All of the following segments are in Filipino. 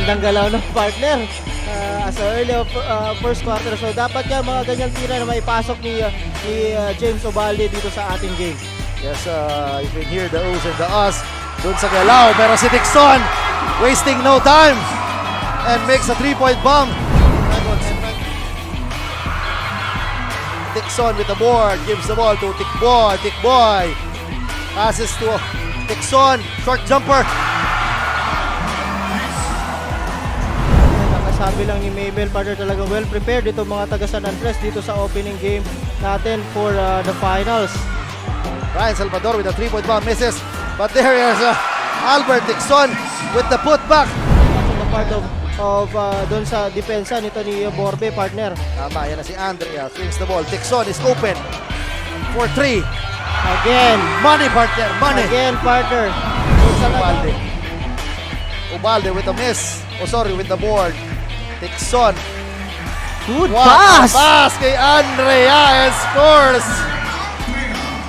Gandang galaw ng partner as early of first quarter. So dapat yan mga ganyang tira na maipasok ni James 𝐍𝐈𝐍 dito sa ating game. Yes, you can hear the oohs and the ahs dun sa galaw. Pero si TICSON wasting no time and makes a 3-point bomb. TICSON with the board, gives the ball to 𝐷𝐷𝐷𝐿 passes to TICSON, short jumper. Sabi lang ni Maybell, partner, talaga well prepared dito mga taga San Andres dito sa opening game natin for the finals. Ryan Salvador with a 3-point bomb, misses, but there is Albert TICSON with the putback. The part of doon sa depensa nito ni 𝐍𝐿𝐍, partner. Tama, yan na si Andrea, swings the ball. TICSON is open for 3. Again. Money, partner, money. Again, partner. 𝐍𝐈𝐍𝐿 with a miss. Oh, sorry, with the board. TICSON. Good pass! Pass kay Andrea and scores.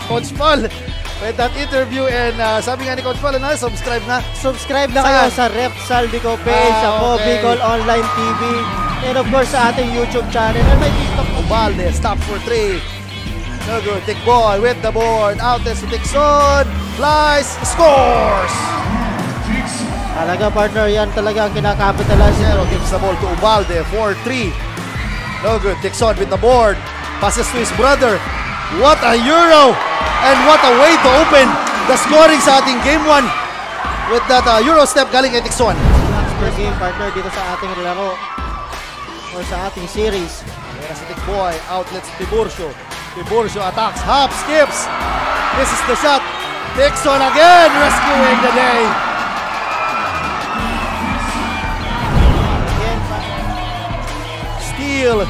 Coach Paul with that interview, and sabi nga ni Coach Paul, subscribe na. Subscribe na kayo sa Repsal Bicol page, ako, okay. Bicol Online TV, and of course sa ating YouTube channel, and may TikTok. 𝐍𝐈𝐍𝐿 stops for 3. No good. TICBoy with the board. Out is TICSON. Flies. Scores. Talaga, partner, yan talaga ang kinakapitalize. Zero gives the ball to 𝐍𝐈𝐍𝐿 for 3. No good. TICSON with the board. Passes to his brother. What a Euro! And what a way to open the scoring sa ating game 1 with that Euro step galing kay TICSON. That's per game, partner, dito sa ating laro or sa ating series. Ayan si TICBoy. Outlets Tiburcio. Tiburcio attacks. Hop, skips. This is the shot. TICSON again rescuing the day. Again, Steal.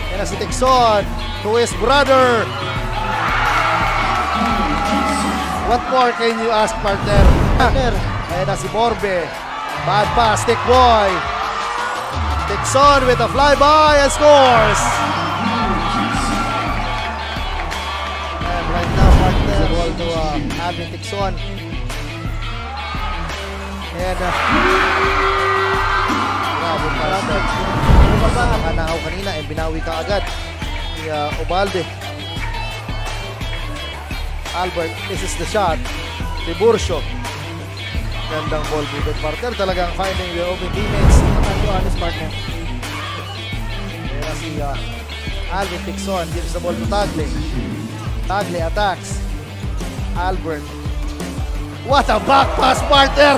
Ayan si TICSON to his brother. What more can you ask, partner? Ayan na si 𝐍𝐿𝐍𝐿. Bad pass, TICBoy. TICSON with a flyby and scores. And right now, partner, the ball to Alvin TICSON. And grabe, partner. Nakanahaw kanina and binawi ka agad ni 𝐍𝐈𝐍𝐿. Albert, this is the shot. Tiburcio. Gandang ball movement, partner. Talagang finding the open teammates. Catanduanes, partner. Kaya si Alvin TICSON gives the ball to 𝐷𝐷𝐿. 𝐷𝐷𝐿 attacks. Albert. What a back pass, partner!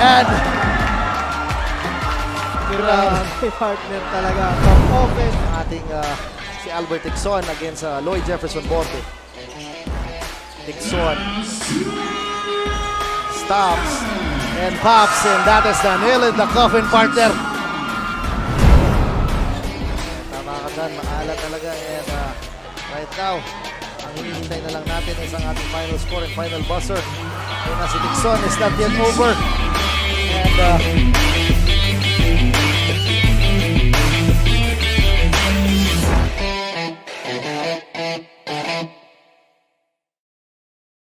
And grabe, partner, talaga. From offense. Ating si Albert TICSON against Lloyd Jefferson Borte. TICSON stops and pops, and that is the nail in the coffin, partner. Tama ka dyan, maalat talaga, and right now ang hinihintay na lang natin is ang ating final score and final buzzer. Kaya na si TICSON is not yet over, and